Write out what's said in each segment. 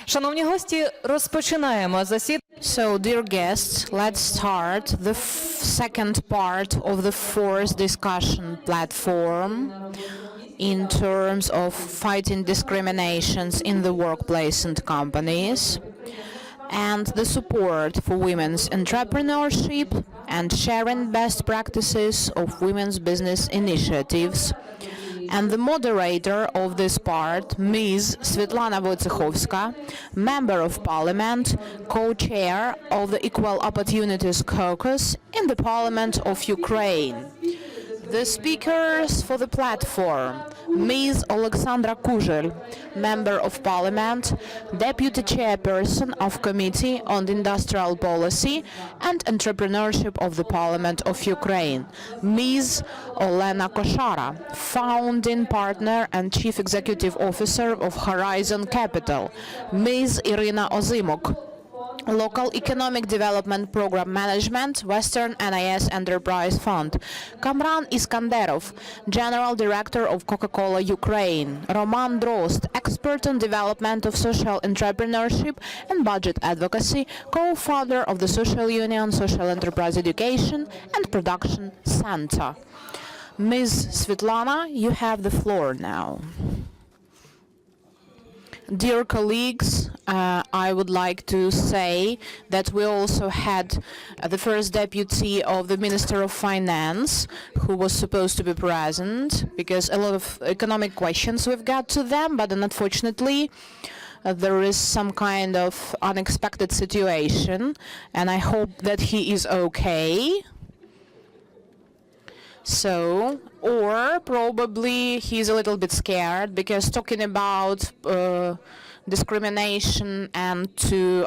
Шановні гості, розпочинаємо засідання. So, dear guests, let's start the second part of the fourth discussion platform in terms of fighting discriminations in the workplace and companies, and the support for women's entrepreneurship and sharing best practices of women's business initiatives. And the moderator of this part, Ms. Svetlana Wojciechowska, Member of Parliament, co-chair of the Equal Opportunities Caucus in the Parliament of Ukraine. The speakers for the platform, Ms. Alexandra Kuzhel, Member of Parliament, Deputy Chairperson of Committee on Industrial Policy and Entrepreneurship of the Parliament of Ukraine, Ms. Olena Koshara, Founding Partner and Chief Executive Officer of Horizon Capital, Ms. Irina Ozimok, Local Economic Development Program Management, Western NIS Enterprise Fund, Kamran Iskanderov, General Director of Coca-Cola Ukraine, Roman Drost, Expert on Development of Social Entrepreneurship and Budget Advocacy, co-founder of the Social Union Social Enterprise Education and Production Center. Ms. Svetlana, you have the floor now. Dear colleagues, I would like to say that we also had the first deputy of the Minister of Finance who was supposed to be present because a lot of economic questions we've got to them, but unfortunately there is some kind of unexpected situation and I hope that he is okay. So, or probably he's a little bit scared because talking about discrimination and to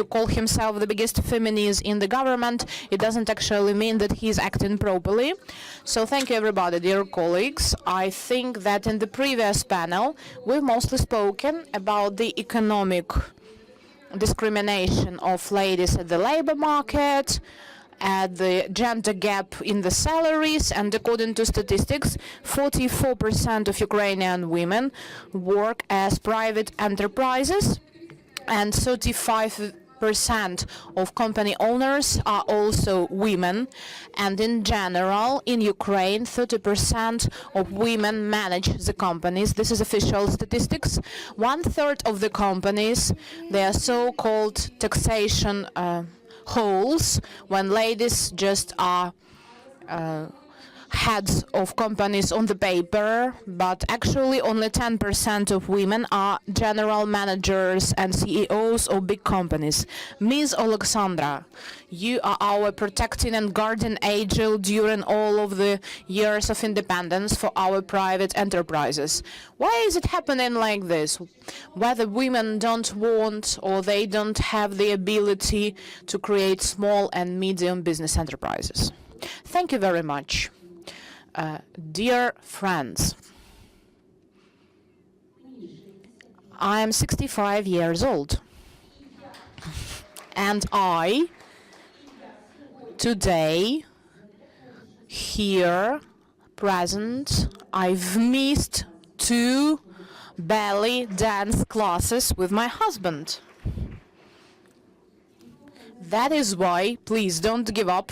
call himself the biggest feminist in the government, it doesn't actually mean that he's acting properly. So thank you everybody, dear colleagues. I think that in the previous panel we've mostly spoken about the economic discrimination of ladies at the labor market, at the gender gap in the salaries, and according to statistics, 44% of Ukrainian women work as private enterprises and 35% of company owners are also women, and in general in Ukraine 30% of women manage the companies. This is official statistics. 1/3 of the companies, they are so-called taxation holes, when ladies just are heads of companies on the paper, but actually only 10% of women are general managers and CEOs of big companies. Ms. Alexandra, you are our protecting and guardian angel during all of the years of independence for our private enterprises. Why is it happening like this? Whether women don't want or they don't have the ability to create small and medium business enterprises. Thank you very much. Dear friends, I am 65 years old and today here present, I've missed 2 belly dance classes with my husband. That is why, please don't give up.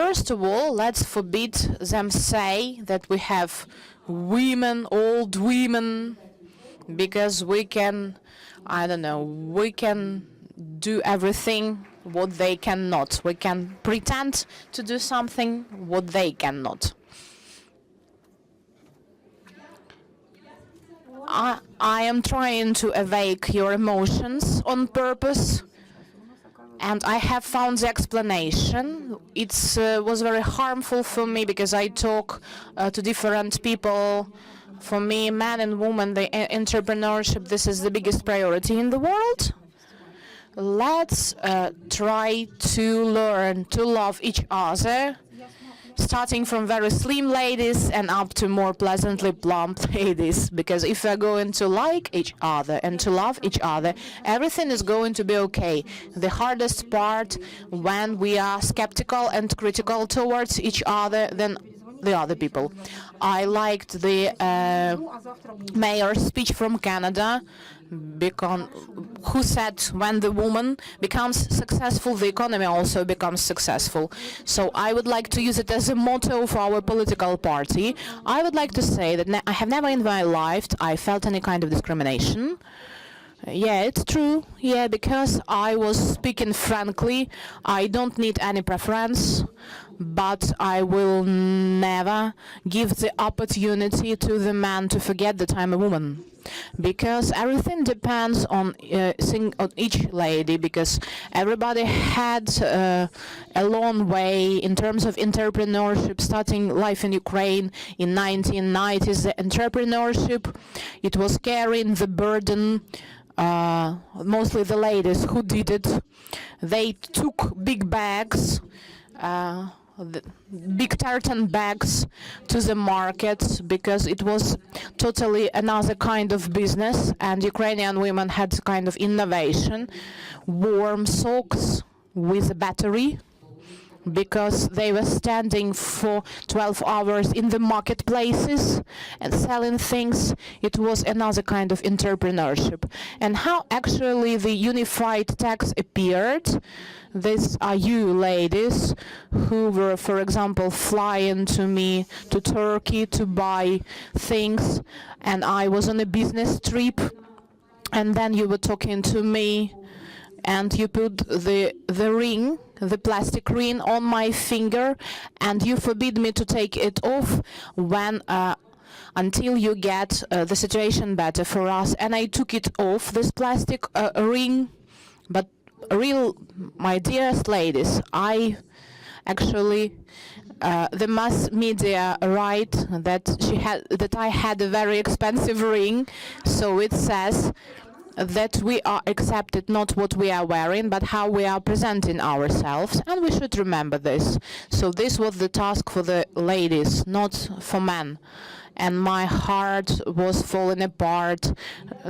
First of all, let's forbid them say that we have women, old women, because we can, we can do everything what they cannot. We can pretend to do something what they cannot. I am trying to awake your emotions on purpose. And I have found the explanation. It was very harmful for me because I talk to different people. For me, man and woman, the entrepreneurship, this is the biggest priority in the world. Let's try to learn to love each other, starting from very slim ladies and up to more pleasantly plump ladies, because if we're going to like each other and to love each other, everything is going to be okay. The hardest part when we are skeptical and critical towards each other, then the other people. I liked the mayor's speech from Canada, who said when the woman becomes successful, the economy also becomes successful. So I would like to use it as a motto for our political party. I would like to say that I have never in my life I felt any kind of discrimination. Yeah, it's true. Yeah, because I was speaking frankly, I don't need any preference, but I will never give the opportunity to the man to forget that I'm a woman. Because everything depends on each lady, because everybody had a long way in terms of entrepreneurship, starting life in Ukraine in 1990s. The entrepreneurship, it was carrying the burden, mostly the ladies who did it. They took big bags, big tartan bags to the market, because it was totally another kind of business, and Ukrainian women had kind of innovation, warm socks with a battery, because they were standing for 12 hours in the marketplaces and selling things. It was another kind of entrepreneurship. And how actually the unified tax appeared, these are you ladies who were, for example, flying to me to Turkey to buy things, and I was on a business trip, and then you were talking to me, and you put the ring, the plastic ring, on my finger, and you forbid me to take it off when until you get the situation better for us. And I took it off, this plastic ring. But my dearest ladies, I actually the mass media write that I had a very expensive ring, so it says that we are accepted not what we are wearing, but how we are presenting ourselves, and we should remember this. So this was the task for the ladies, not for men. And my heart was falling apart.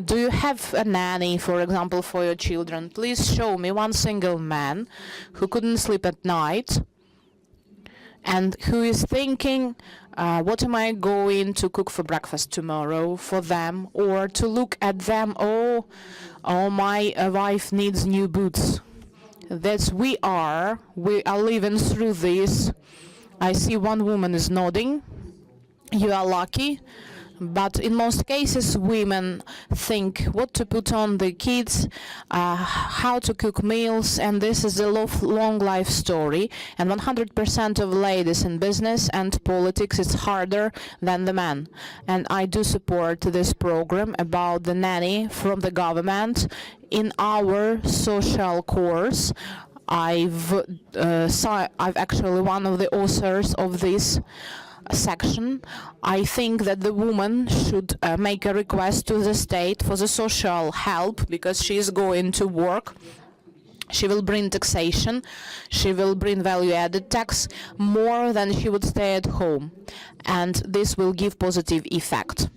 Do you have a nanny, for example, for your children? Please show me one single man who couldn't sleep at night and who is thinking, what am I going to cook for breakfast tomorrow for them, or to look at them, oh my wife needs new boots. That's we are living through this. I see one woman is nodding. You are lucky. But in most cases, women think what to put on the kids, how to cook meals, and this is a long life story. And 100% of ladies in business and politics is harder than the men. And I do support this program about the nanny from the government. In our social course, I've actually one of the authors of this section. I think that the woman should make a request to the state for the social help, because she is going to work. She will bring taxation, she will bring value-added tax more than she would stay at home, and this will give positive effect.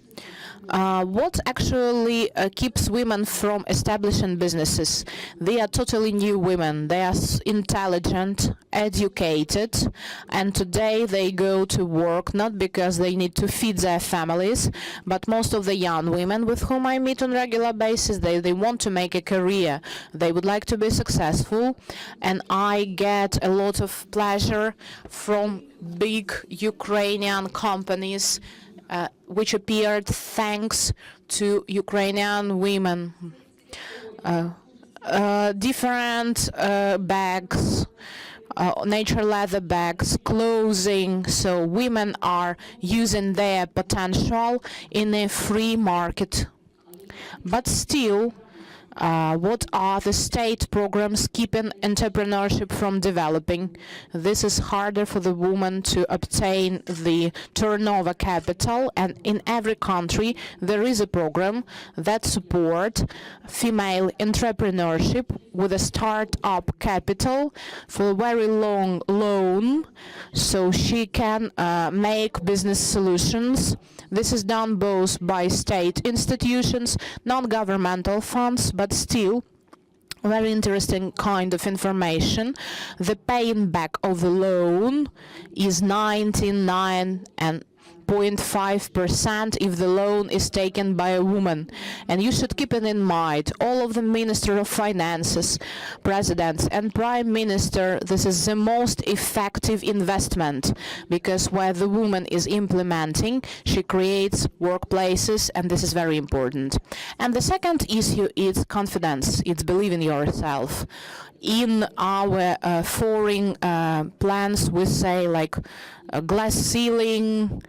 What actually keeps women from establishing businesses? They are totally new women. They are intelligent, educated, and today they go to work not because they need to feed their families, but most of the young women with whom I meet on a regular basis, they want to make a career. They would like to be successful, and I get a lot of pleasure from big Ukrainian companies which appeared thanks to Ukrainian women. Different bags, nature leather bags, clothing, so women are using their potential in a free market. But still, what are the state programs keeping entrepreneurship from developing? This is harder for the woman to obtain the turnover capital, and in every country there is a program that supports female entrepreneurship with a start-up capital for a very long loan, so she can make business solutions. This is done both by state institutions, non-governmental funds, but still very interesting kind of information. The paying back of the loan is 99.5% if the loan is taken by a woman. And you should keep it in mind. All of the Minister of Finances, Presidents and Prime Minister, this is the most effective investment, because where the woman is implementing, she creates workplaces, and this is very important. And the second issue is confidence. It's believe in yourself. In our foreign plans, we say like a glass ceiling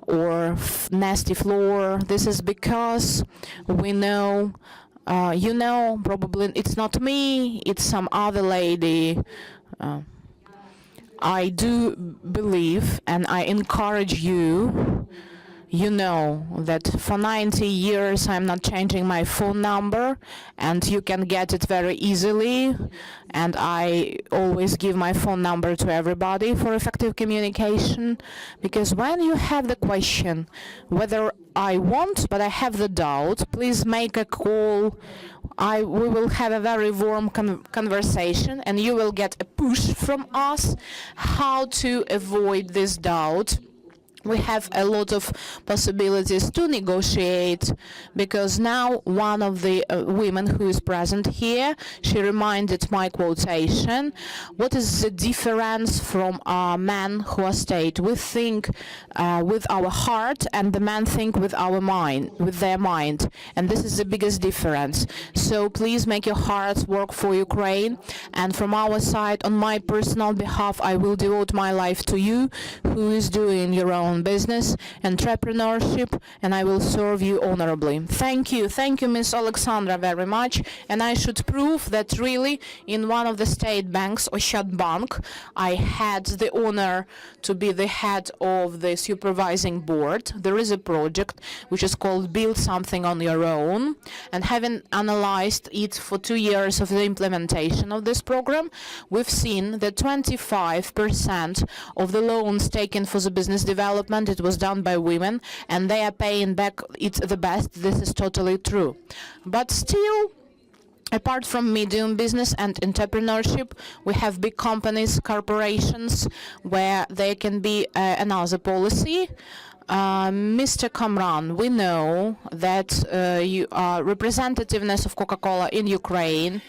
or nasty floor. This is because we know, you know, probably it's not me, it's some other lady. I do believe, and I encourage you, you know that for 90 years I'm not changing my phone number, and you can get it very easily, and I always give my phone number to everybody for effective communication, because when you have the question whether I want but I have the doubt, please make a call. We will have a very warm conversation, and you will get a push from us how to avoid this doubt. We have a lot of possibilities to negotiate, because now one of the women who is present here, she reminded my quotation, what is the difference from men who are state? We think with our heart, and the men think with our mind, with their mind, and this is the biggest difference. So please make your hearts work for Ukraine, and from our side, on my personal behalf, I will devote my life to you, who is doing your own business, entrepreneurship, and I will serve you honorably. Thank you, Miss Alexandra, very much. And I should prove that really in one of the state banks, Oshad Bank, I had the honor to be the head of the supervising board. There is a project which is called Build Something on Your Own, and having analyzed it for 2 years of the implementation of this program, we've seen that 25% of the loans taken for the business development, it was done by women, and they are paying back it the best. This is totally true. But still, apart from medium business and entrepreneurship, we have big companies, corporations, where there can be another policy. Mr. Kamran, we know that you are representativeness of Coca-Cola in Ukraine,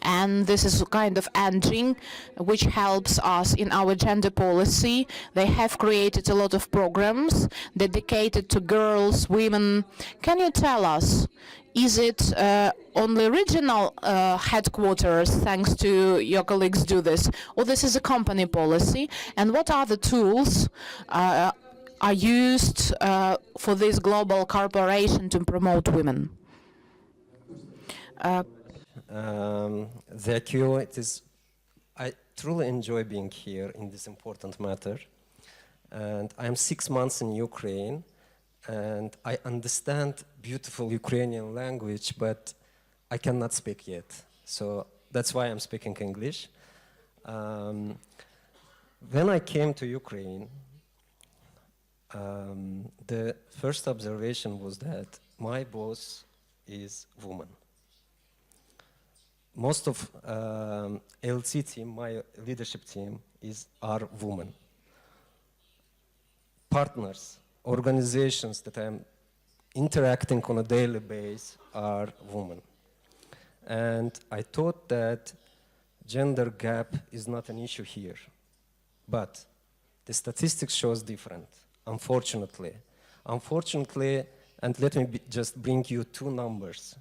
and this is a kind of engine which helps us in our gender policy. They have created a lot of programs dedicated to girls, women. Can you tell us, is it only regional headquarters, thanks to your colleagues, do this, or this is a company policy? And what are the tools are used for this global corporation to promote women? Thank you. I truly enjoy being here in this important matter. And I'm 6 months in Ukraine, and I understand beautiful Ukrainian language, but I cannot speak yet. So that's why I'm speaking English. When I came to Ukraine, the first observation was that my boss is woman. Most of LC team, my leadership team, are women. Partners, organizations that I'm interacting on a daily basis are women. And I thought that gender gap is not an issue here. But the statistics shows different, unfortunately. Unfortunately, and let me just bring you 2 numbers.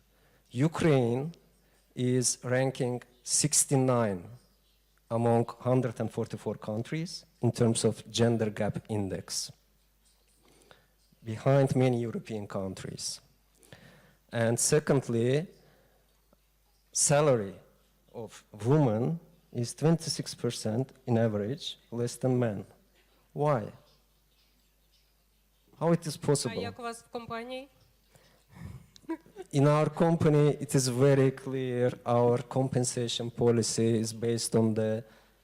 Ukraine is ranking 69 among 144 countries in terms of gender gap index, behind many European countries. And secondly, salary of women is 26% in average less than men. Why? How it is possible? Як у вас в компанії? In our company, it is very clear our compensation policy is based on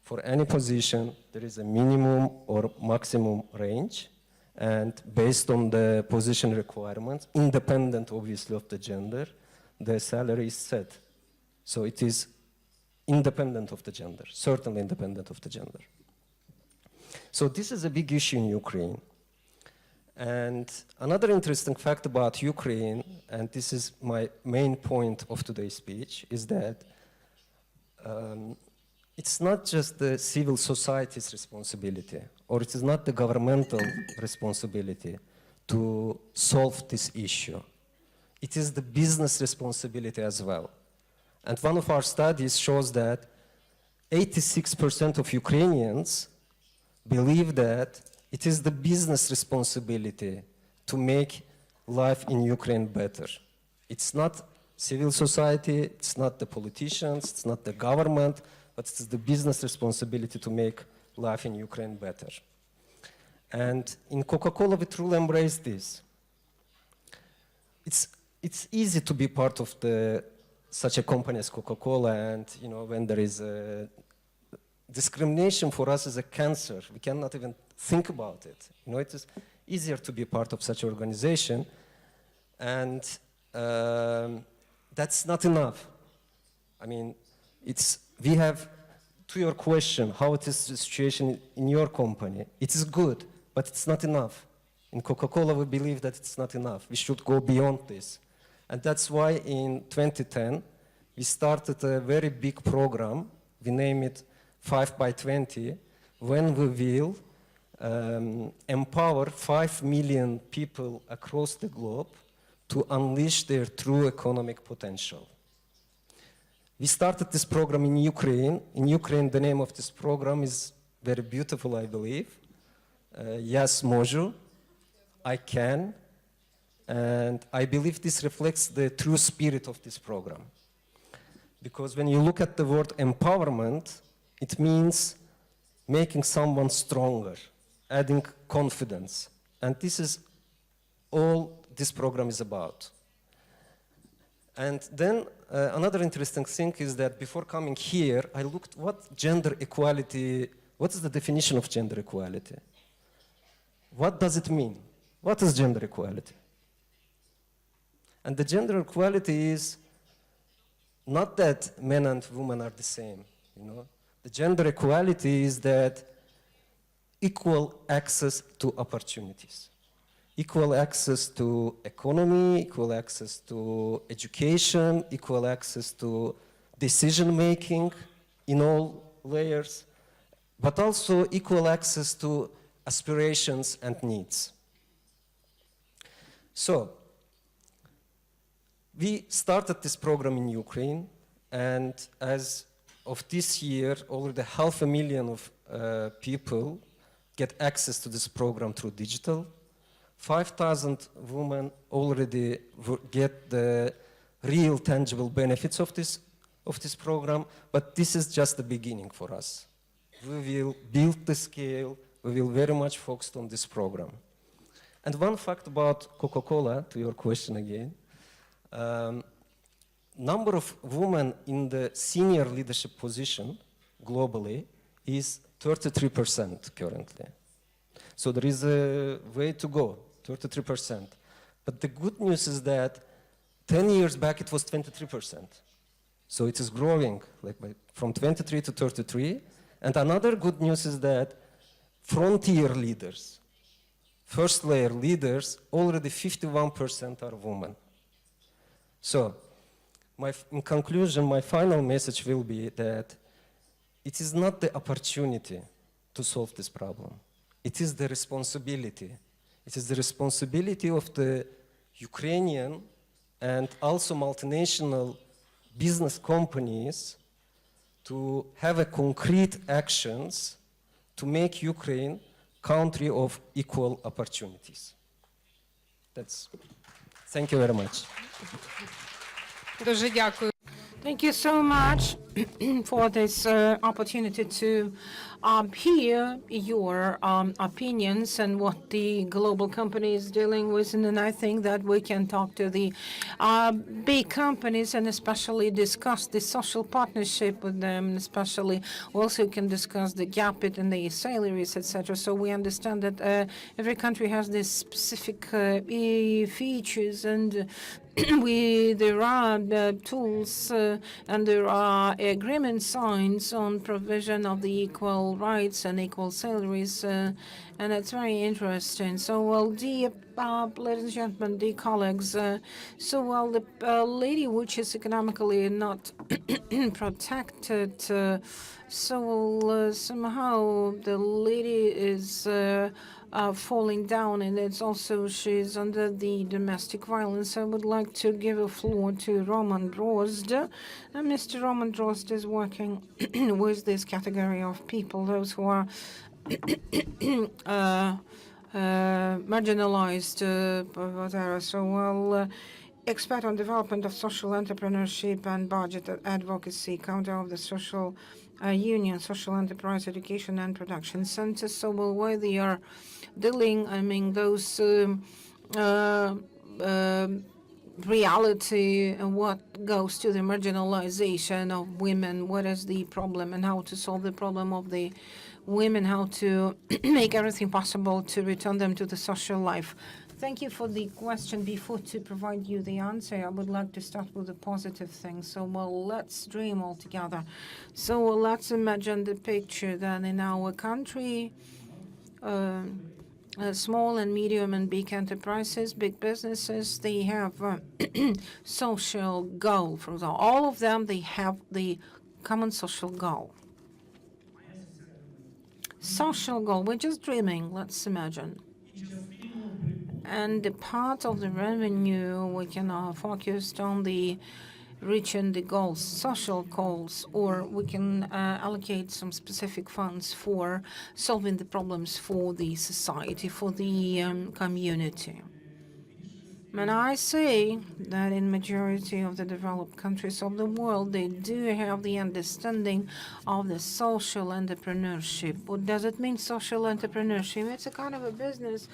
for any position, there is a minimum or maximum range, and based on the position requirements, independent obviously of the gender, the salary is set. So it is independent of the gender, certainly independent of the gender. So this is a big issue in Ukraine. And another interesting fact about Ukraine, and this is my main point of today's speech, is that it's not just the civil society's responsibility, or it is not the governmental responsibility to solve this issue. It is the business responsibility as well. And one of our studies shows that 86% of Ukrainians believe that it is the business responsibility to make life in Ukraine better. It's not civil society, it's not the politicians, it's not the government, but it's the business responsibility to make life in Ukraine better. And in Coca-Cola, we truly embrace this. It's easy to be part of such a company as Coca-Cola, and when there is a discrimination for us is a cancer. We cannot even think about it. It is easier to be part of such an organization, and that's not enough. I mean, we have, to your question, how it is the situation in your company, it is good, but it's not enough. In Coca-Cola, we believe that it's not enough. We should go beyond this. And that's why in 2010, we started a very big program. We name it 5 by 20, when we will empower 5 million people across the globe to unleash their true economic potential. We started this program in Ukraine. In Ukraine, the name of this program is very beautiful, I believe. Yes, Moju, I can. And I believe this reflects the true spirit of this program. Because when you look at the word empowerment, it means making someone stronger, adding confidence. And this is all this program is about. And then another interesting thing is that before coming here, I looked what is the definition of gender equality? What does it mean? What is gender equality? And the gender equality is not that men and women are the same, The gender equality is that equal access to opportunities, equal access to economy, equal access to education, equal access to decision-making in all layers, but also equal access to aspirations and needs. So, we started this program in Ukraine, and as of this year, already 500,000 of people get access to this program through digital. 5,000 women already get the real tangible benefits of this program, but this is just the beginning for us. We will build the scale, we will very much focus on this program. And one fact about Coca-Cola, to your question again, number of women in the senior leadership position globally is 33% currently. So there is a way to go, 33%. But the good news is that 10 years back it was 23%. So it is growing from 23 to 33. And another good news is that frontier leaders, first layer leaders, already 51% are women. So, in conclusion, my final message will be that it is not the opportunity to solve this problem. It is the responsibility. It is the responsibility of the Ukrainian and also multinational business companies to have a concrete actions to make Ukraine a country of equal opportunities. Thank you very much. Дуже дякую. Thank you so much for this opportunity to hear your opinions and what the global company is dealing with. And then I think that we can talk to the big companies and especially discuss the social partnership with them, and especially also can discuss the gap in the salaries, etc. So we understand that every country has these specific features, and there are tools and there are agreement signs on provision of the equal rights and equal salaries, and it's very interesting. So, well, dear ladies and gentlemen, dear colleagues, so while the lady which is economically not protected, somehow the lady is falling down, and it's also she's under the domestic violence. I would like to give a floor to Roman Drozd. And Mr. Roman Drozd is working with this category of people, those who are marginalized, whatever. So, well, expert on development of social entrepreneurship and budget advocacy, counter of the social union, social enterprise, education and production centers. So, well, where they are dealing, I mean, those reality and what goes to the marginalization of women, what is the problem and how to solve the problem of the women, how to make everything possible to return them to the social life. Thank you for the question. Before to provide you the answer, I would like to start with the positive thing. So, well, let's dream all together. So, let's imagine the picture that in our country, small and medium and big enterprises, big businesses, they have a social goal. For example, all of them, they have the common social goal. Social goal, we're just dreaming, let's imagine. And the part of the revenue we can focus on the reaching the goals, social goals, or we can allocate some specific funds for solving the problems for the society, for the community. And I say that in majority of the developed countries of the world, they do have the understanding of the social entrepreneurship. What does it mean, social entrepreneurship? It's a kind of a business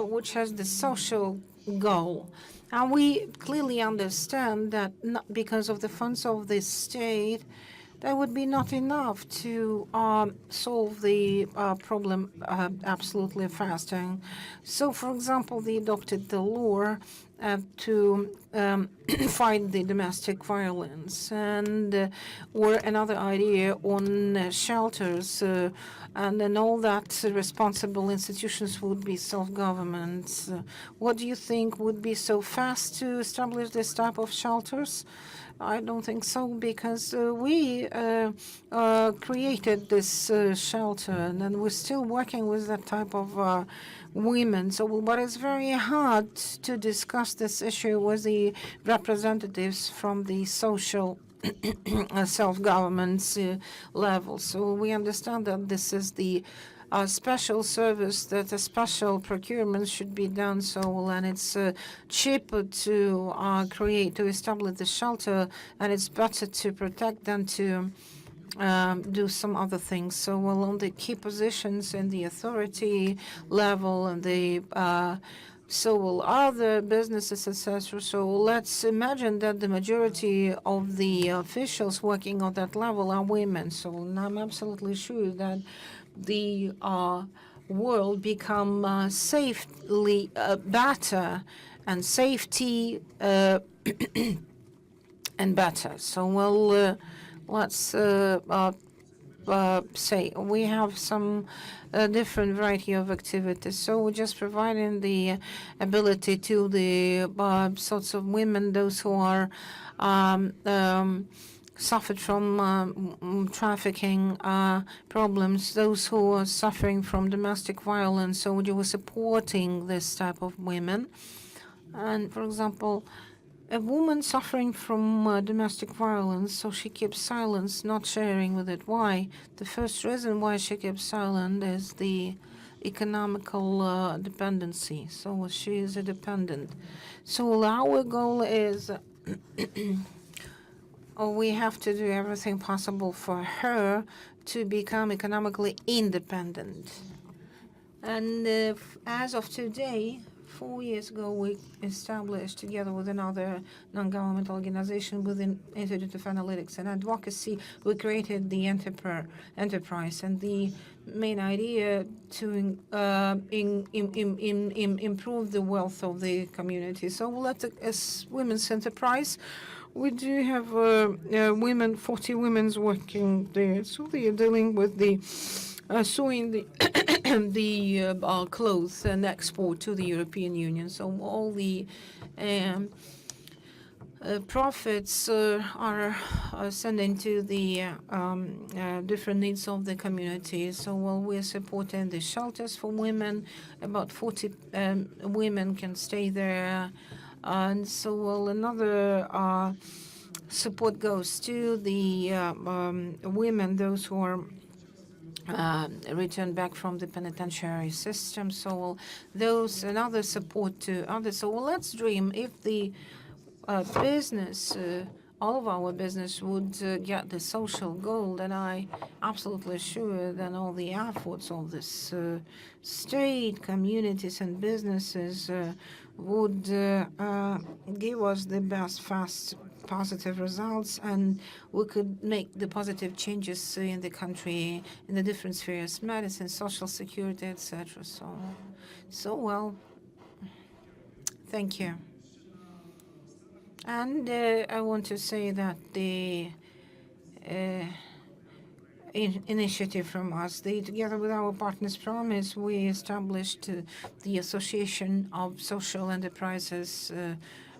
which has the social goal. And we clearly understand that not because of the funds of the state, that would be not enough to solve the problem absolutely fast. And so, for example, they adopted the law to fight the domestic violence, and or another idea on shelters, and then all that responsible institutions would be self-governments. What do you think would be so fast to establish this type of shelters? I don't think so, because we created this shelter, and then we're still working with that type of women. So, but it's very hard to discuss this issue with the representatives from the social self-government level. So we understand that this is the special service, that a special procurement should be done. So, and it's cheaper to establish the shelter, and it's better to protect than to do some other things. So, well, on the key positions in the authority level and the so will other businesses, etc. So let's imagine that the majority of the officials working on that level are women. So I'm absolutely sure that the world become safely better and safety and better. So, well, let's say we have some different variety of activities. So we're just providing the ability to the sorts of women, those who are suffered from trafficking problems, those who are suffering from domestic violence. So we were supporting this type of women. And for example, a woman suffering from domestic violence, so she keeps silence, not sharing with it. Why? The first reason why she keeps silent is the economical dependency. So she is a dependent. So our goal is we have to do everything possible for her to become economically independent. And as of today, 4 years ago, we established, together with another non-governmental organization within Institute of Analytics and Advocacy, we created the enterprise. And the main idea to improve the wealth of the community. So let's, as women's enterprise, We do have women, 40 women's working there. So they are dealing with the sewing the the clothes and export to the European Union. So all the um, profits are sending to the different needs of the community. So while we're supporting the shelters for women, about 40 women can stay there. And so well, another support goes to the women, those who are returned back from the penitentiary system. So well, those another support to others. So well, let's dream if the business, all of our business would get the social goal, then I absolutely sure that all the efforts of this state, communities, and businesses would give us the best, fast, positive results, and we could make the positive changes in the country in the different spheres, medicine, social security, etc. So well, thank you. And I want to say that the initiative from us, together with our partners Promise, we established the Association of Social Enterprises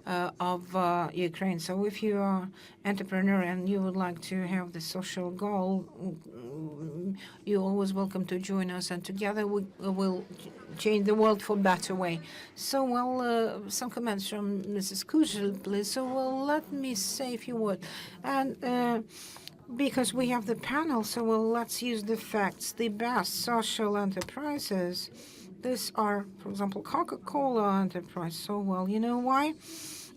of Ukraine. So if you are entrepreneur and you would like to have the social goal, you're always welcome to join us, and together we will change the world for a better way. So, well, some comments from Mrs. Kujel, please. So, well, let me say a few words. And because we have the panel, so well, let's use the facts. The best social enterprises, these are, for example, Coca-Cola enterprise. So, well, you know why?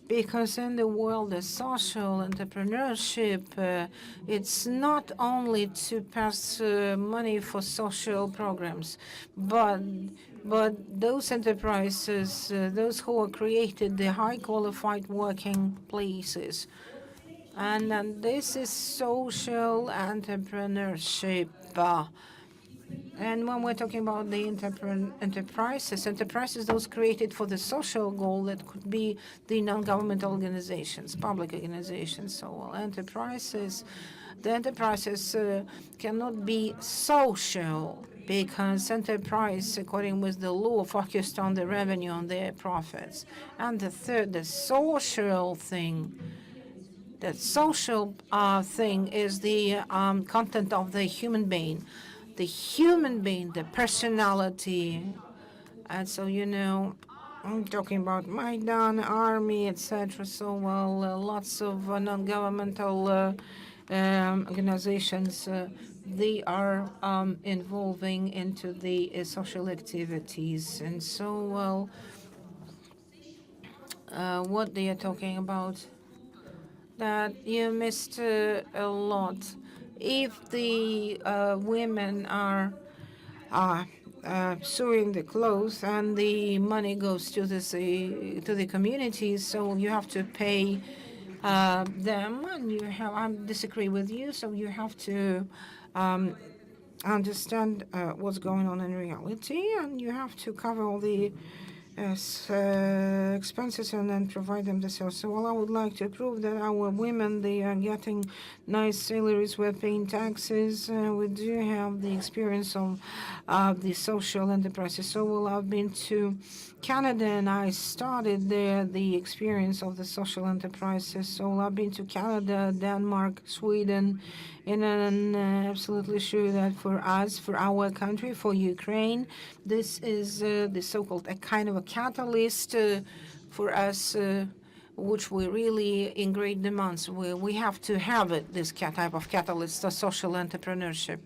Because in the world of social entrepreneurship, it's not only to pass money for social programs, but those enterprises, those who are created the high qualified working places. And this is social entrepreneurship. And when we're talking about the enterprises, those created for the social goal, that could be the non-governmental organizations, public organizations. So well, the enterprises cannot be social, because enterprise, according with the law, focused on the revenue, on their profits. And the third, the social thing. The social thing is the content of the human being. The human being, the personality. And so, you know, I'm talking about Maidan, army, etc. So, well, lots of non-governmental organizations, they are involving into the social activities. And so, well, what they are talking about, that you missed a lot. If the women are sewing the clothes and the money goes to the communities, so you have to pay them, and you have, I disagree with you, so you have to understand what's going on in reality, and you have to cover all the expenses and then provide them the sales. So, well, I would like to prove that our women, they are getting nice salaries, we're paying taxes, we do have the experience of the social enterprises. So, well, I've been to Canada and I started there the experience of the social enterprises. So I've been to Canada, Denmark, Sweden, and I'm absolutely sure that for us, for our country, for Ukraine, this is the so-called a kind of a catalyst for us, which we really in great demands. We have to have it, this type of catalyst, the social entrepreneurship.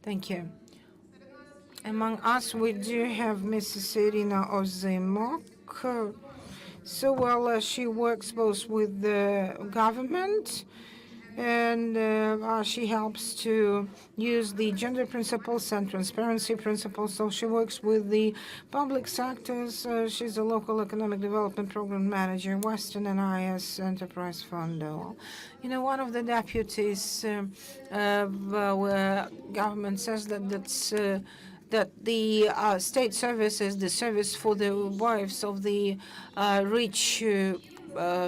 Thank you. Among us, we do have Mrs. Irina Ozimok. So, well, she works both with the government, and she helps to use the gender principles and transparency principles. So she works with the public sectors. She's a local economic development program manager, Western and IS Enterprise Fund. You know, one of the deputies government says that the state service is the service for the wives of the rich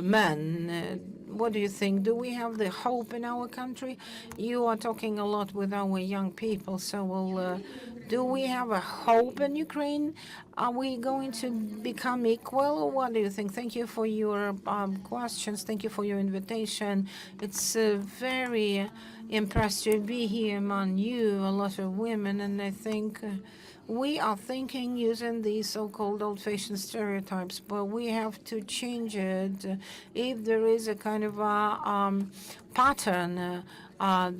men. What do you think? Do we have the hope in our country? You are talking a lot with our young people, so do we have a hope in Ukraine? Are we going to become equal, or what do you think? Thank you for your questions. Thank you for your invitation. It's very impressed to be here among you, a lot of women, and I think we are thinking using these so-called old-fashioned stereotypes, but we have to change it. If there is a kind of a pattern,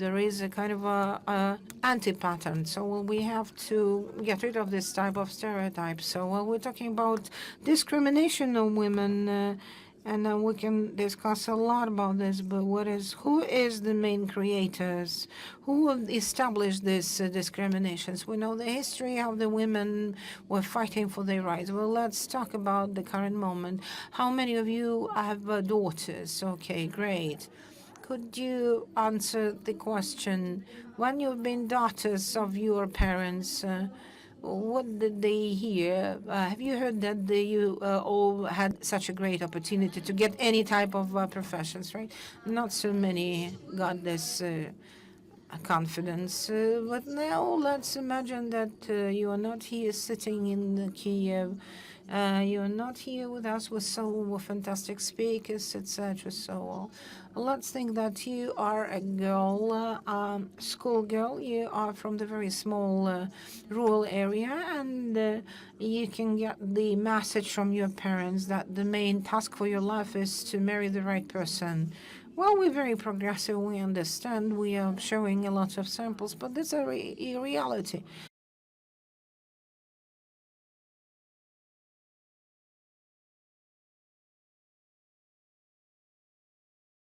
there is a kind of a anti-pattern. So we have to get rid of this type of stereotypes. So we're talking about discrimination of women, and we can discuss a lot about this. But who is the main creators? Who established these discriminations? We know the history, how the women were fighting for their rights. Well, let's talk about the current moment. How many of you have daughters? Okay, great. Could you answer the question, when you've been daughters of your parents, what did they hear? Have you heard that you all had such a great opportunity to get any type of professions, right? Not so many got this confidence. But now let's imagine that you are not here sitting in Kiev. You are not here with us with so fantastic speakers, etc. So let's think that you are a girl, schoolgirl. You are from the very small rural area, and you can get the message from your parents that the main task for your life is to marry the right person. Well, we're very progressive. We understand. We are showing a lot of samples, but that's a reality.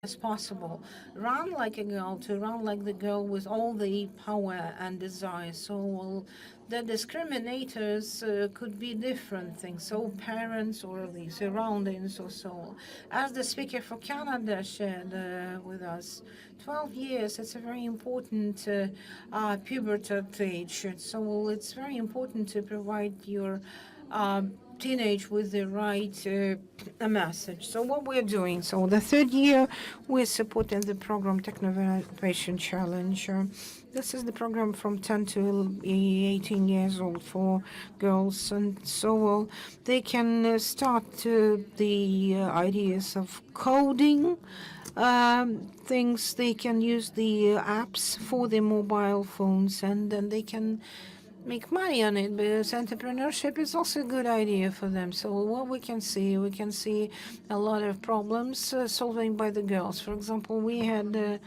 As possible. Run like a girl, to run like the girl with all the power and desire. So the discriminators could be different things. So parents or the surroundings or so. As the speaker for Canada shared with us, 12 years, it's a very important puberty age. So it's very important to provide your teenage with the right message. So what we're doing, so the third year, we're supporting the program Techno-Innovation Challenge. This is the program from 10 to 18 years old for girls, and so they can start the ideas of coding, things. They can use the apps for their mobile phones, and then they can make money on it, because entrepreneurship is also a good idea for them. So what we can see a lot of problems solving by the girls. For example, we had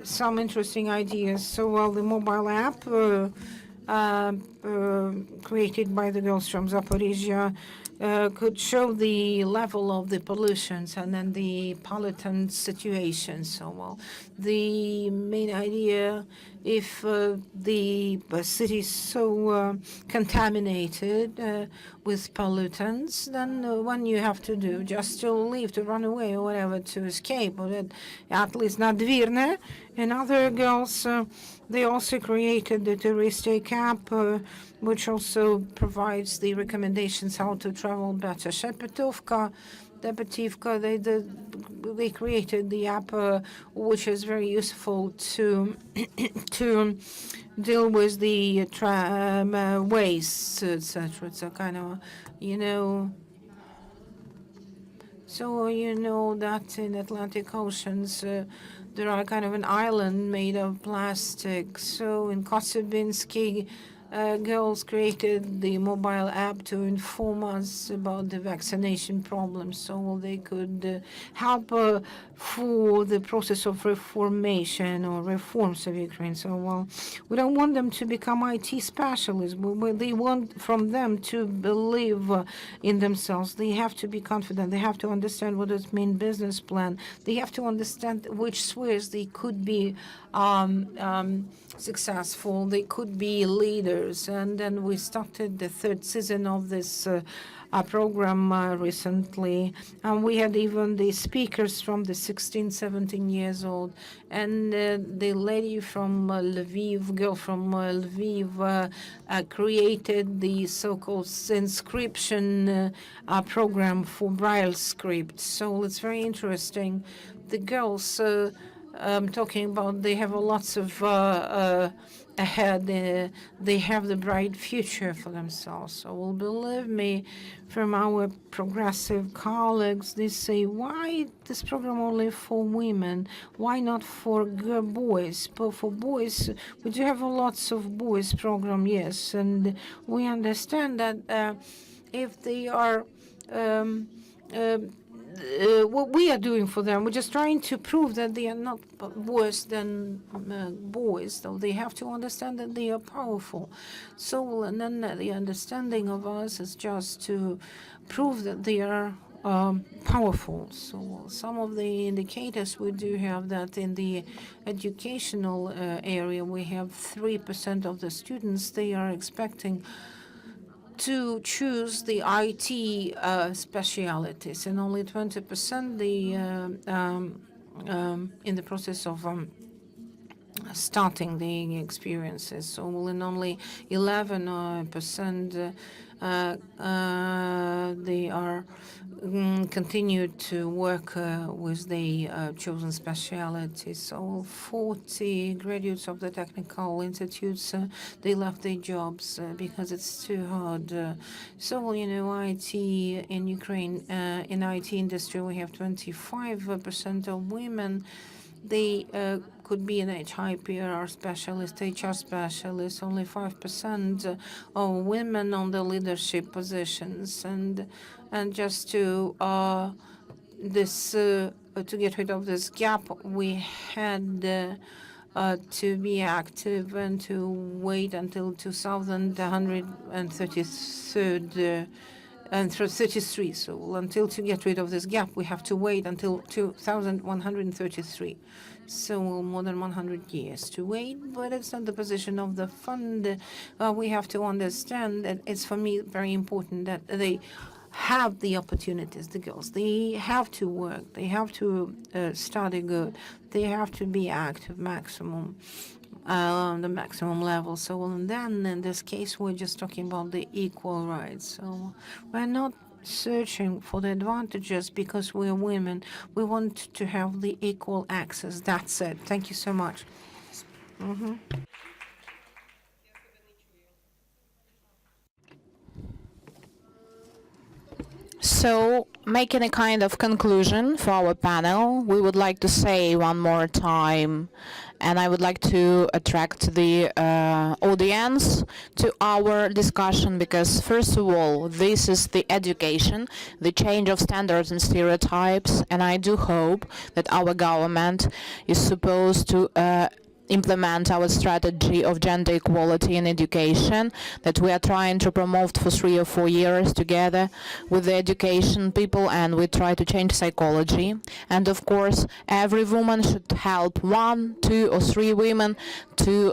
some interesting ideas. So the mobile app created by the girls from Zaporizhia could show the level of the pollutions and then the pollutant situation. So the main idea, if the city is so contaminated with pollutants, then what you have to do, just to leave, to run away or whatever, to escape, or at least not Dvirne. And other girls, they also created the touristic app, which also provides the recommendations how to travel better. Shepetovka, they created the app, which is very useful to to deal with the waste, etc. It's a kind of, so that in Atlantic Oceans there are kind of an island made of plastic. So in Kosovinsky, girls created the mobile app to inform us about the vaccination problem, so they could help for the process of reformation or reforms of Ukraine. So we don't want them to become IT specialists. They want from them to believe in themselves. They have to be confident. They have to understand what it means business plan. They have to understand which spheres they could be successful. They could be leaders. years. And then we started the third season of this program recently. And we had even the speakers from the 16, 17 years old. And the lady from Lviv, girl from Lviv, created the so-called inscription program for Braille script. So it's very interesting. The girls talking about, they have lots of ahead. They have the bright future for themselves. So, well, believe me, from our progressive colleagues, they say, why this program only for women? Why not for boys? But for boys, we do have lots of boys program, yes, and we understand that if they are what we are doing for them, we're just trying to prove that they are not worse than boys, though they have to understand that they are powerful. So, and then the understanding of us is just to prove that they are powerful. So some of the indicators we do have that in the educational area, we have 3% of the students, they are expecting to choose the IT specialities, and only 20% in the process of starting the experiences. So in only 11% they are continued to work with the chosen specialties. So 40 graduates of the technical institutes, they left their jobs because it's too hard. So, you know, IT in Ukraine, in IT industry, we have 25% of women. They could be an HR specialist, HR specialist, only 5% of women on the leadership positions. And just to to get rid of this gap, we had to be active and to wait until 2133. And through 33, so until to get rid of this gap, we have to wait until 2133. So more than 100 years to wait, but it's not the position of the fund. We have to understand that it's, for me, very important that they have the opportunities, the girls. They have to work. They have to study good. They have to be active maximum. On the maximum level. So then in this case, we're just talking about the equal rights. So we're not searching for the advantages because we're women. We want to have the equal access. That's it. Thank you so much. So, making a kind of conclusion for our panel, we would like to say one more time, and I would like to attract the audience to our discussion because, first of all, this is the education, the change of standards and stereotypes, and I do hope that our government is supposed to implement our strategy of gender equality in education that we are trying to promote for 3 or 4 years together with the education people, and we try to change psychology. And of course, every woman should help 1, 2 or 3 women to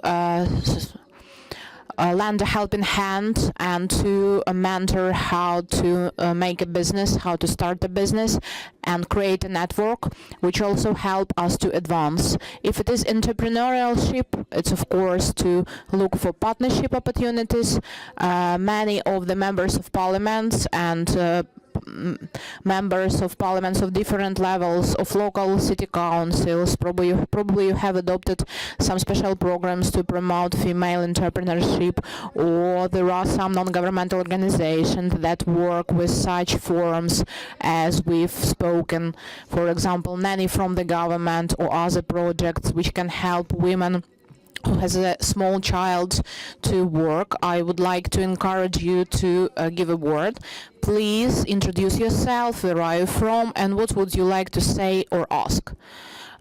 lend a helping hand and to mentor how to make a business, how to start a business and create a network, which also help us to advance. If it is entrepreneurship, it's of course to look for partnership opportunities. Many of the members of parliaments and members of parliaments of different levels of local city councils probably you have adopted some special programs to promote female entrepreneurship, or there are some non-governmental organizations that work with such forums as we've spoken, for example, nanny from the government or other projects which can help women who has a small child to work. I would like to encourage you to give a word. Please introduce yourself, where are you from, and what would you like to say or ask?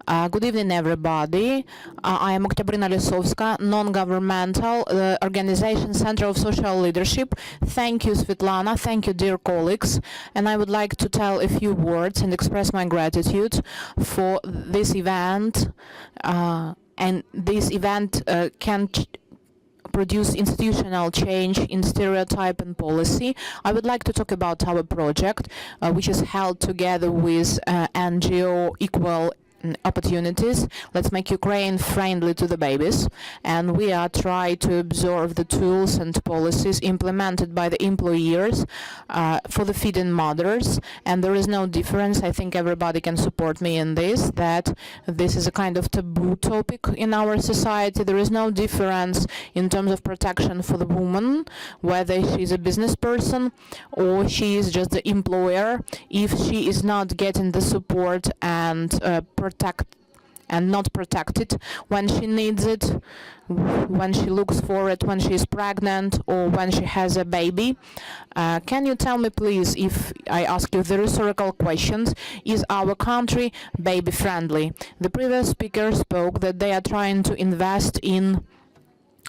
Good evening, everybody. I am Oktyabrina Lisovska, non-governmental organization Center of Social Leadership. Thank you, Svetlana. Thank you, dear colleagues. And I would like to tell a few words and express my gratitude for this event. And this event can produce institutional change in stereotype and policy, I would like to talk about our project, which is held together with NGO Equal Opportunities. Let's make Ukraine friendly to the babies, and we are trying to observe the tools and policies implemented by the employers for the feeding mothers, and there is no difference. I think everybody can support me in this, that this is a kind of taboo topic in our society. There is no difference in terms of protection for the woman, whether she's a business person or she is just the employer. If she is not getting the support and not protected when she needs it, when she looks for it, when she's pregnant or when she has a baby. Can you tell me please, if I ask you the rhetorical questions, is our country baby friendly? The previous speaker spoke that they are trying to invest in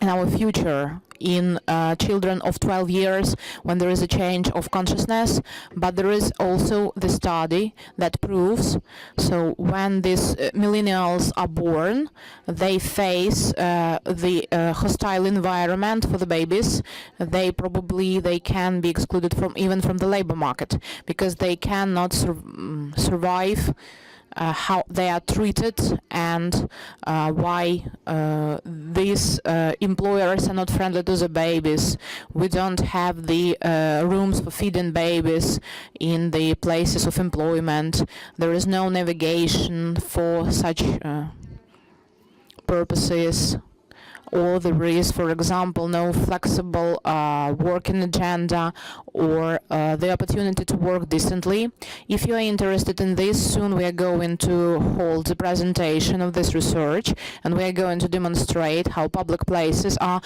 our future, in children of 12 years when there is a change of consciousness, but there is also the study that proves, so when these millennials are born, they face the hostile environment for the babies. They can be excluded even from the labor market, because they cannot survive how they are treated, and why these employers are not friendly to the babies. We don't have the rooms for feeding babies in the places of employment. There is no navigation for such purposes. Or there is, for example, no flexible working agenda or the opportunity to work decently. If you are interested in this, soon we are going to hold a presentation of this research, and we are going to demonstrate how public places are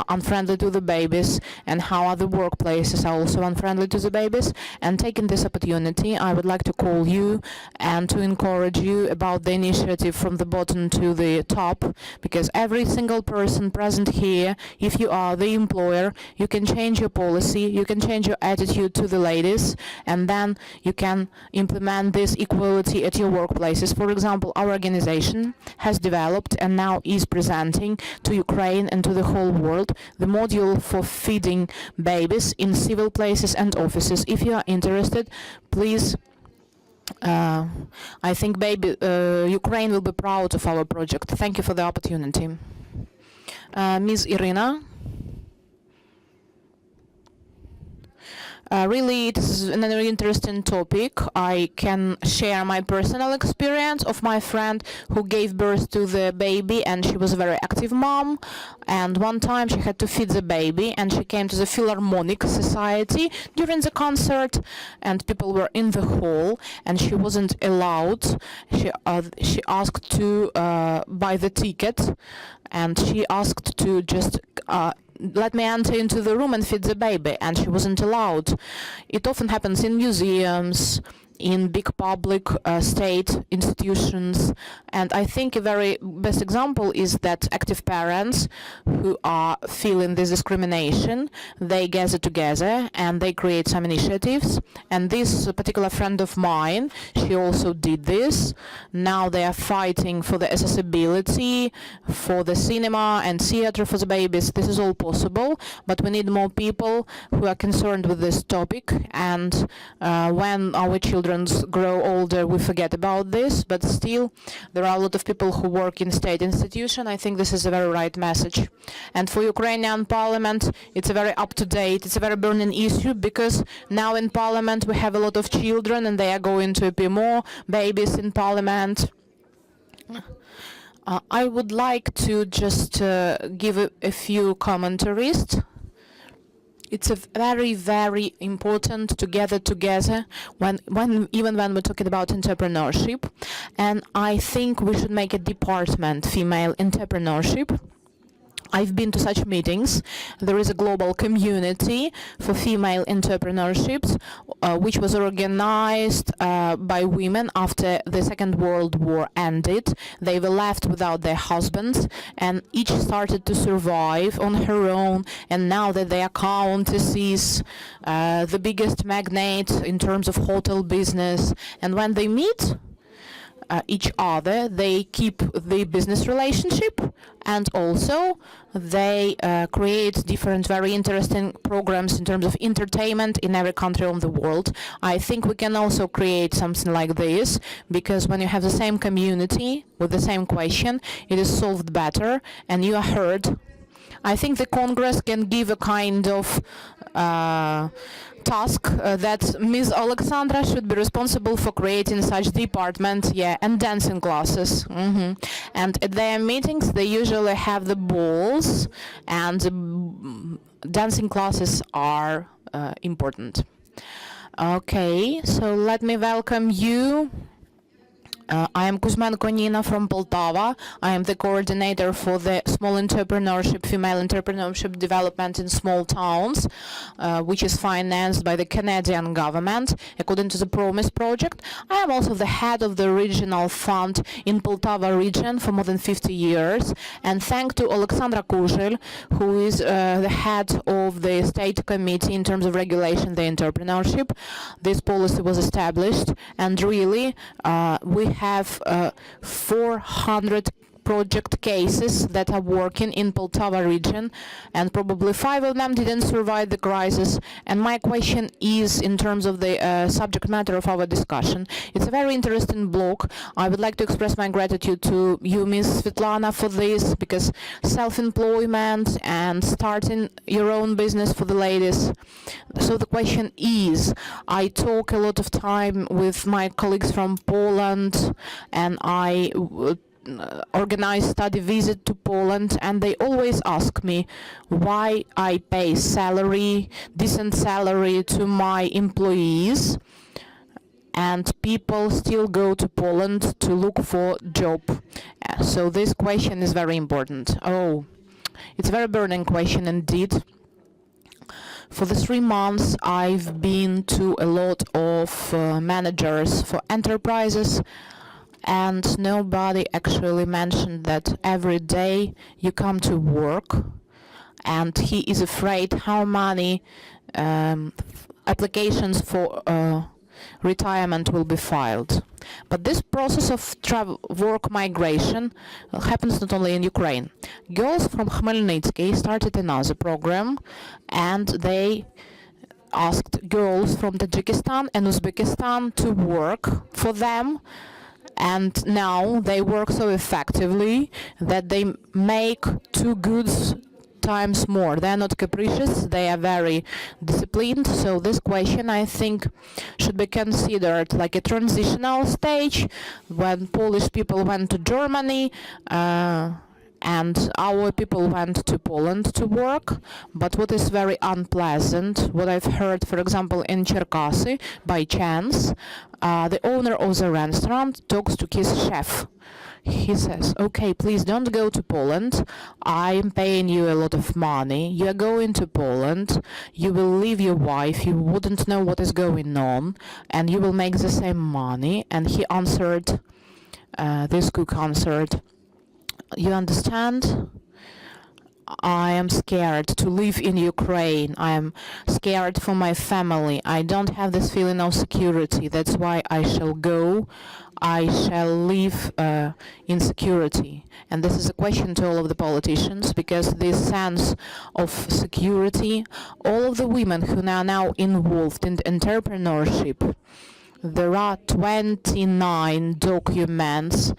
unfriendly to the babies and how other workplaces are also unfriendly to the babies. And taking this opportunity, I would like to call you and to encourage you about the initiative from the bottom to the top, because every single person present here, if you are the employer, you can change your policy, you can change your attitude to the ladies, and then you can implement this equality at your workplaces. For example, our organization has developed and now is presenting to Ukraine and to the whole world the module for feeding babies in civil places and offices. If you are interested, please, I think Ukraine will be proud of our project. Thank you for the opportunity. Ms. Irina. Really, it is a very interesting topic. I can share my personal experience of my friend who gave birth to the baby, and she was a very active mom, and one time she had to feed the baby, and she came to the Philharmonic Society during the concert, and people were in the hall, and she wasn't allowed. She asked to buy the ticket, and she asked to just let me enter into the room and feed the baby, and she wasn't allowed. It often happens in museums, in big public state institutions, and I think a very best example is that active parents who are feeling this discrimination, they gather together and they create some initiatives, and this particular friend of mine, she also did this. Now they are fighting for the accessibility for the cinema and theater for the babies. This is all possible, but we need more people who are concerned with this topic, and when our children grow older, we forget about this, but still there are a lot of people who work in state institutions. I think this is a very right message. And for Ukrainian parliament, it's a very up-to-date, it's a very burning issue, because now in parliament we have a lot of children and they are going to appear more babies in parliament. I would like to just give a few commentaries. It's a very, very important to gather together even when we're talking about entrepreneurship. And I think we should make a department, female entrepreneurship. I've been to such meetings. There is a global community for female entrepreneurships, which was organized by women after the Second World War ended. They were left without their husbands, and each started to survive on her own. And now that they are countesses, the biggest magnate in terms of hotel business, and when they meet, each other, they keep the business relationship, and also they create different very interesting programs in terms of entertainment in every country of the world. I think we can also create something like this, because when you have the same community with the same question, it is solved better and you are heard. I think the Congress can give a kind of task that Ms. Alexandra should be responsible for creating such department, and dancing classes. And at their meetings, they usually have the balls, and dancing classes are important. Okay, so let me welcome you. I am Kuzmenko Nina from Poltava. I am the coordinator for the small entrepreneurship, female entrepreneurship development in small towns, which is financed by the Canadian government according to the PROMISE project. I am also the head of the regional fund in Poltava region for more than 50 years. And thanks to Alexandra Kuzhel, who is the head of the state committee in terms of regulation the entrepreneurship, this policy was established. And really, we have 400 project cases that are working in Poltava region, and probably 5 of them didn't survive the crisis. And my question is, in terms of the subject matter of our discussion, it's a very interesting block. I would like to express my gratitude to you, Ms. Svetlana, for this, because self-employment and starting your own business for the ladies. So the question is, I talk a lot of time with my colleagues from Poland, and I organize study visit to Poland, and they always ask me why I pay decent salary to my employees, and people still go to Poland to look for job. So this question is very important. Oh, it's a very burning question indeed. For the 3 months I've been to a lot of managers for enterprises, and nobody actually mentioned that every day you come to work and he is afraid how many applications for retirement will be filed. But this process of work migration happens not only in Ukraine. Girls from Khmelnytsky started another program, and they asked girls from Tajikistan and Uzbekistan to work for them. And now they work so effectively that they make 2 goods times more. They are not capricious, they are very disciplined. So this question, I think, should be considered like a transitional stage when Polish people went to Germany, and our people went to Poland to work. But what is very unpleasant, what I've heard, for example, in Cherkasy, by chance, the owner of the restaurant talks to his chef. He says, okay, please don't go to Poland. I'm paying you a lot of money. You are going to Poland. You will leave your wife. You wouldn't know what is going on. And you will make the same money. And he answered, this cook answered, you understand? I am scared to live in Ukraine. I am scared for my family. I don't have this feeling of security. That's why I shall go. I shall live in security. And this is a question to all of the politicians, because this sense of security, all of the women who are now involved in entrepreneurship, there are 29 documents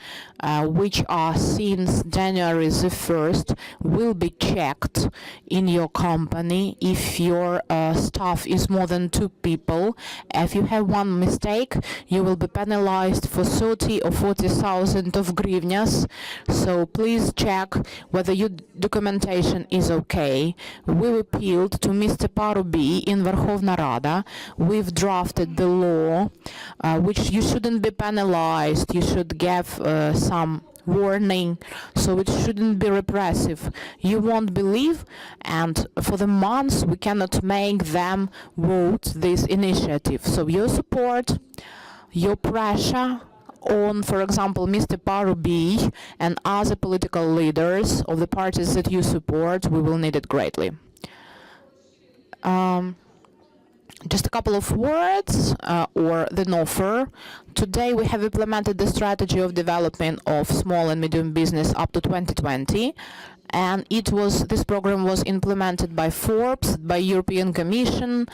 which are since January the 1st will be checked in your company if your staff is more than 2 people. If you have one mistake, you will be penalized for 30 or 40,000 of hryvnias. So please check whether your documentation is okay. We appealed to Mr. Parubi in Verkhovna Rada. We've drafted the law, which you shouldn't be penalized. You should give some warning, so it shouldn't be repressive. You won't believe, and for the months we cannot make them vote this initiative. So your support, your pressure on, for example, Mr. Parubi and other political leaders of the parties that you support, we will need it greatly. Just a couple of words or the offer. Today we have implemented the strategy of development of small and medium business up to 2020, and this program was implemented by Forbes, by European Commission,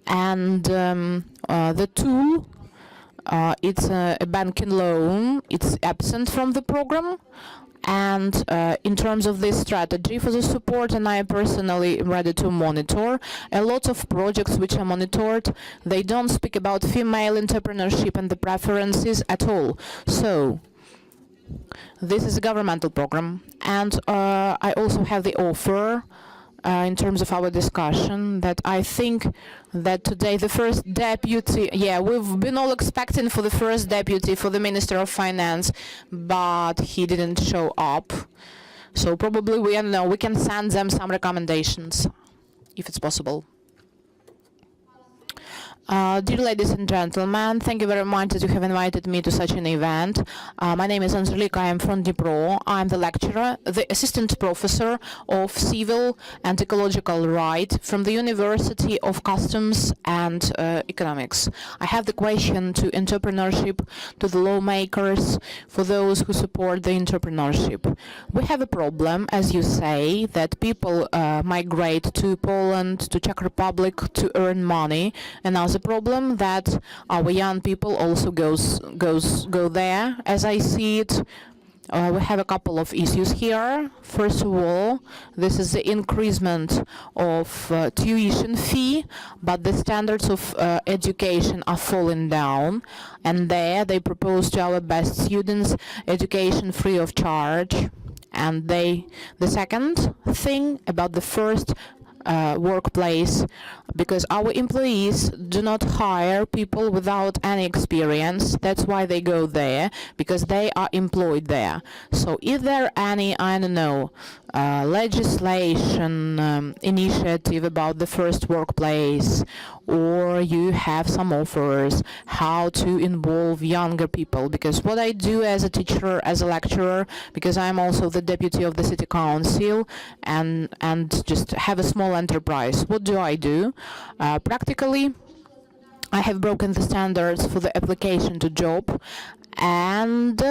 and the tool, it's a banking loan, it's absent from the program. And in terms of this strategy for the support, and I personally am ready to monitor a lot of projects which are monitored. They don't speak about female entrepreneurship and the preferences at all. So this is a governmental program, and I also have the offer in terms of our discussion that I think that today the first deputy, we've been all expecting for the first deputy for the Minister of Finance, but he didn't show up. So probably we can send them some recommendations if it's possible. Dear ladies and gentlemen, thank you very much that you have invited me to such an event. My name is Angelika, I am from Dnipro. I am the lecturer, the assistant professor of civil and ecological right from the University of Customs and Economics. I have the question to entrepreneurship, to the lawmakers, for those who support the entrepreneurship. We have a problem, as you say, that people migrate to Poland, to Czech Republic to earn money, and as a problem that our young people also go there. As I see it, we have a couple of issues here. First of all, this is the increasement of tuition fee, but the standards of education are falling down, and there they propose to our best students education free of charge. And the second thing about the first workplace, because our employees do not hire people without any experience. That's why they go there, because they are employed there. So if there are any, I don't know, legislation initiative about the first workplace, or you have some offers how to involve younger people, because what I do as a teacher, as a lecturer, because I'm also the deputy of the city council and just have a small enterprise, what do? Practically, I have broken the standards for the application to job, and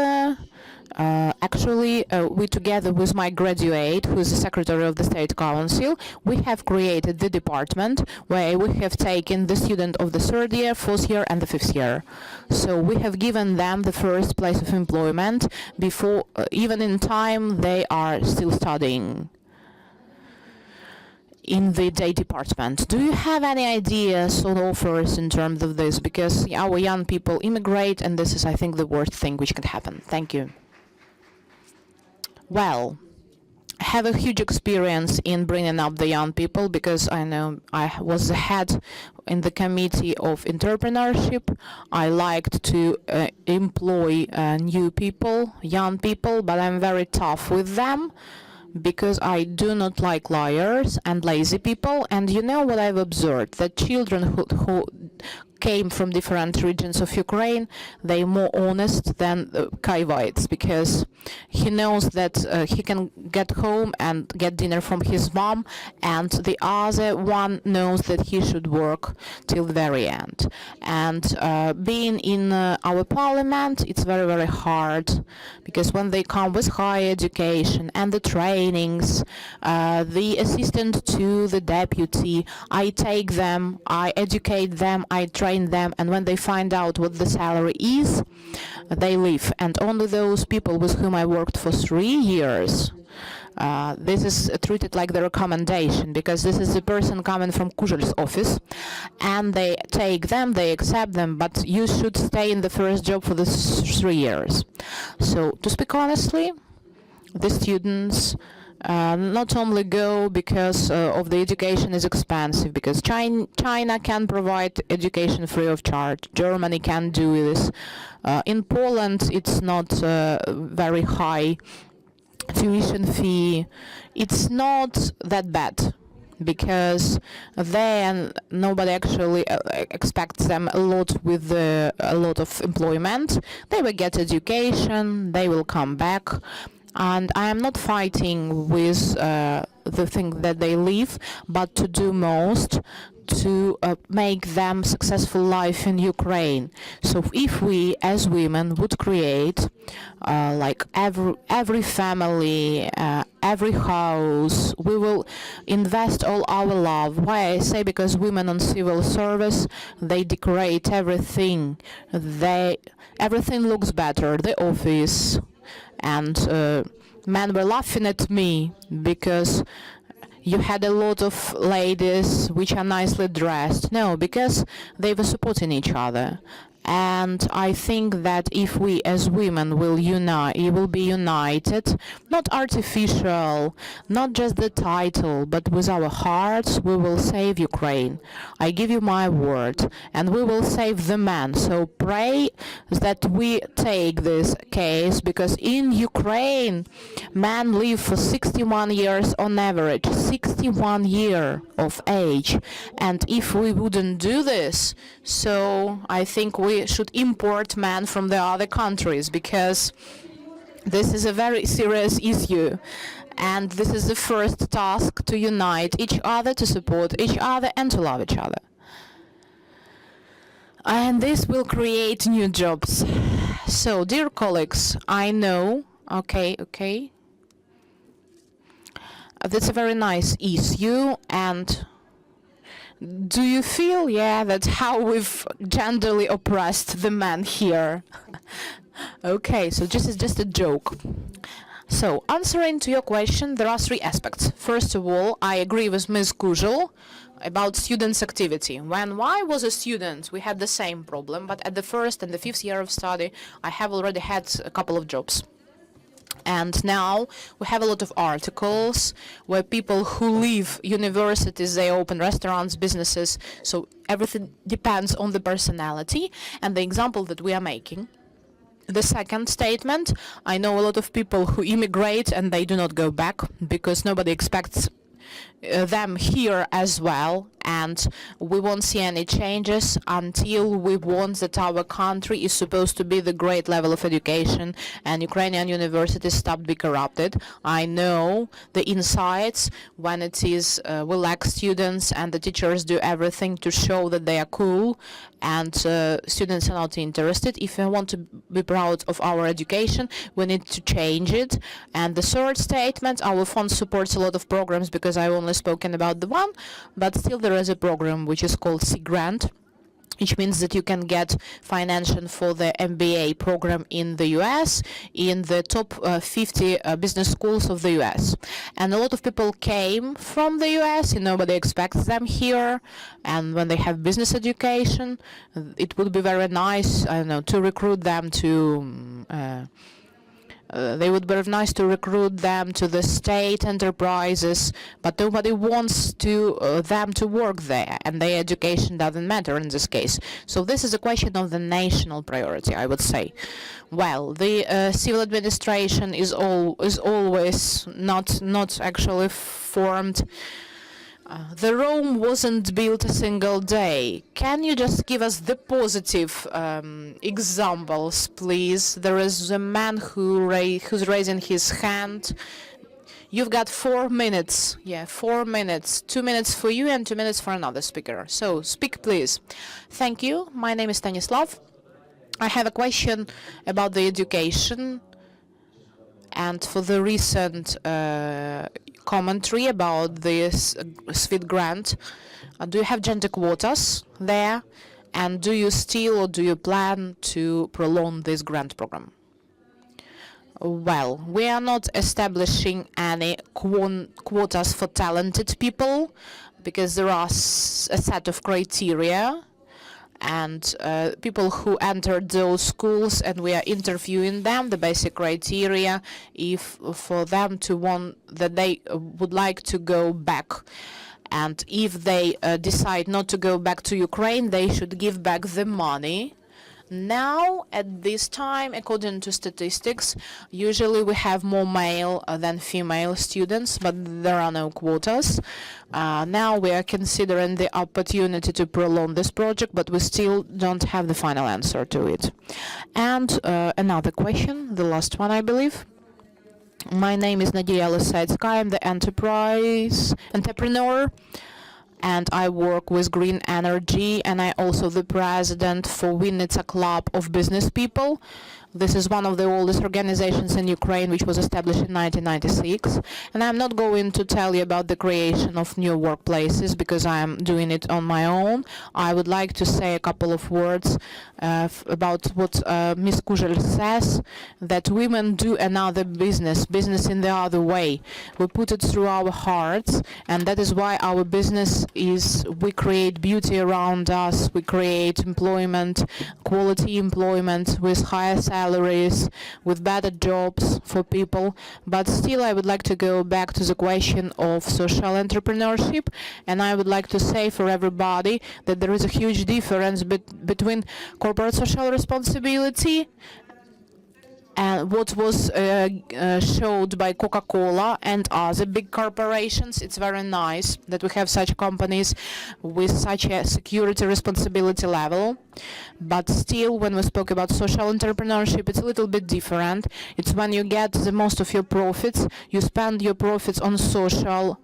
actually we together with my graduate, who is the secretary of the state council, we have created the department where we have taken the student of the third year, fourth year and the fifth year. So we have given them the first place of employment before even in time they are still studying in the day department. Do you have any ideas or offers in terms of this? Because our young people immigrate, and this is, I think, the worst thing which can happen. Thank you. Well, I have a huge experience in bringing up the young people, because I know I was the head in the committee of entrepreneurship. I liked to employ new people, young people, but I'm very tough with them, because I do not like liars and lazy people. And you know what I've observed, that children who came from different regions of Ukraine, they're more honest than Kyivites, because he knows that he can get home and get dinner from his mom, and the other one knows that he should work till the very end. And being in our parliament, it's very, very hard, because when they come with higher education and the trainings, the assistant to the deputy, I take them, I educate them, I train them, and when they find out what the salary is, they leave. And only those people with whom I worked for 3 years, this is treated like the recommendation, because this is the person coming from Kuzhel's office, and they take them, they accept them, but you should stay in the first job for the 3 years. So, to speak honestly, the students not only go because of the education is expensive, because China can provide education free of charge, Germany can do this. In Poland it's not very high tuition fee. It's not that bad, because then nobody actually expects them a lot with a lot of employment. They will get education, they will come back. And I am not fighting with the thing that they live, but to do most to make them successful life in Ukraine. So if we as women would create like every family, every house, we will invest all our love. Why I say? Because women on civil service, they decorate everything. Everything looks better. The office, and men were laughing at me because you had a lot of ladies which are nicely dressed. No, because they were supporting each other. And I think that if we as women will be united, not artificial, not just the title, but with our hearts, we will save Ukraine. I give you my word, and we will save the men. So pray that we take this case, because in Ukraine, men live for 61 years on average, 61 years of age. And if we wouldn't do this, so I think we should import men from the other countries, because this is a very serious issue, and this is the first task, to unite each other, to support each other, and to love each other. And this will create new jobs. So, dear colleagues, I know, okay, that's a very nice issue, and do you feel, that how we've genderly oppressed the men here? Okay, so this is just a joke. So, answering to your question, there are three aspects. First of all, I agree with Ms. Kuzhel about students' activity. When I was a student, we had the same problem, but at the first and the fifth year of study, I have already had a couple of jobs. And now we have a lot of articles where people who leave universities, they open restaurants, businesses, so everything depends on the personality and the example that we are making. The second statement, I know a lot of people who immigrate and they do not go back because nobody expects them here as well, and we won't see any changes until we want that our country is supposed to be the great level of education and Ukrainian universities stop being corrupted. I know the insights when it is we lack students and the teachers do everything to show that they are cool, and students are not interested. If we want to be proud of our education, we need to change it. And the third statement, our fund supports a lot of programs, because I only spoken about the one, but still there is a program which is called C Grant, which means that you can get financing for the MBA program in the US, in the top 50 business schools of the US. And a lot of people came from the US, and nobody expects them here. And when they have business education, it would be very nice, I don't know, to recruit them to they would be very nice to recruit them to the state enterprises, but nobody wants to them to work there, and their education doesn't matter in this case. So this is a question of the national priority, I would say. Well, the civil administration is always not actually formed. The Rome wasn't built a single day. Can you just give us the positive examples, please? There is a man who's raising his hand. You've got 4 minutes. Yeah, 4 minutes. 2 minutes for you and 2 minutes for another speaker. So, speak, please. Thank you. My name is Stanislav. I have a question about the education and for the recent commentary about this SWIFT grant. Do you have gender quotas there? And do you still or do you plan to prolong this grant program? Well, we are not establishing any quotas for talented people, because there are a set of criteria, and people who entered those schools, and we are interviewing them, the basic criteria, if for them to want that they would like to go back. And if they decide not to go back to Ukraine, they should give back the money. Now, at this time, according to statistics, usually we have more male than female students, but there are no quotas. Now we are considering the opportunity to prolong this project, but we still don't have the final answer to it. And another question, the last one, I believe. My name is Nadia Lisetsky. I'm the entrepreneur, and I work with green energy, and I also the president for Vinnytsia Club of Business People. This is one of the oldest organizations in Ukraine, which was established in 1996. And I'm not going to tell you about the creation of new workplaces because I am doing it on my own. I would like to say a couple of words about what Ms. Kuzhel says, that women do another business in the other way. We put it through our hearts, and that is why our business is, we create beauty around us, we create employment, quality employment with higher salaries, with better jobs for people. But still, I would like to go back to the question of social entrepreneurship, and I would like to say for everybody that there is a huge difference between corporate social responsibility and what was showed by Coca-Cola and other big corporations. It's very nice that we have such companies with such a security responsibility level. But still, when we spoke about social entrepreneurship, it's a little bit different. It's when you get the most of your profits, you spend your profits on social,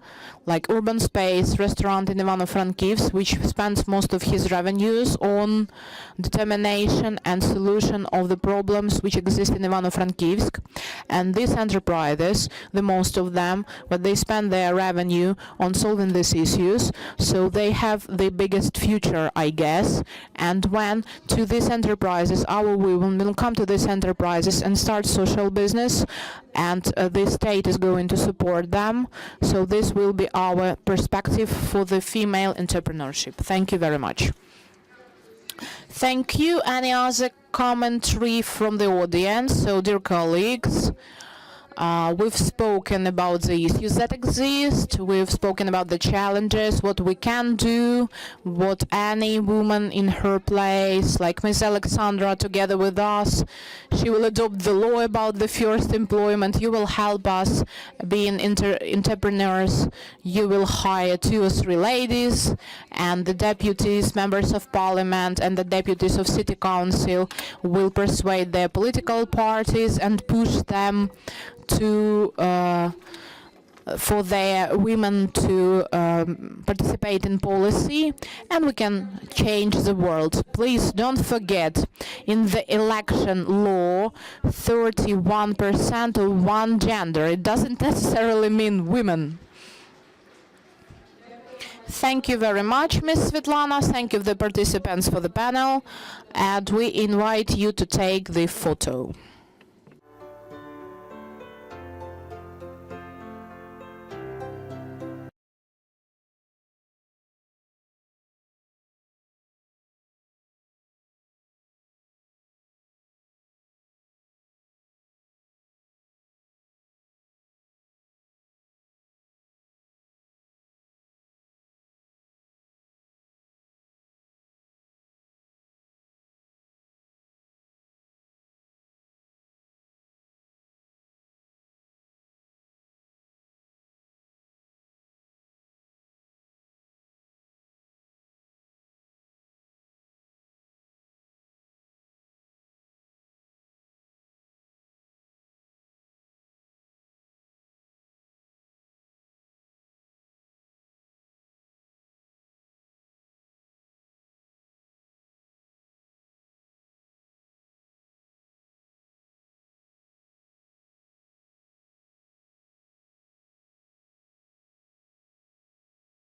like urban space, restaurant in Ivano-Frankivsk, which spends most of his revenues on determination and solution of the problems which exist in Ivano-Frankivsk. And these enterprises, the most of them, but they spend their revenue on solving these issues, so they have the biggest future, I guess. And when to these enterprises, our women will come to these enterprises and start social business, and the state is going to support them. So this will be our perspective for the female entrepreneurship. Thank you very much. Thank you. Any other commentary from the audience? So, dear colleagues, we've spoken about the issues that exist, we've spoken about the challenges, what we can do, what any woman in her place, like Ms. Alexandra, together with us, she will adopt the law about the first employment. You will help us being entrepreneurs. You will hire 2 or 3 ladies, and the deputies, members of parliament, and the deputies of city council will persuade their political parties and push them to for their women to participate in policy, and we can change the world. Please don't forget, in the election law, 31% of one gender. It doesn't necessarily mean women. Thank you very much, Ms. Svetlana. Thank you the participants for the panel, and we invite you to take the photo.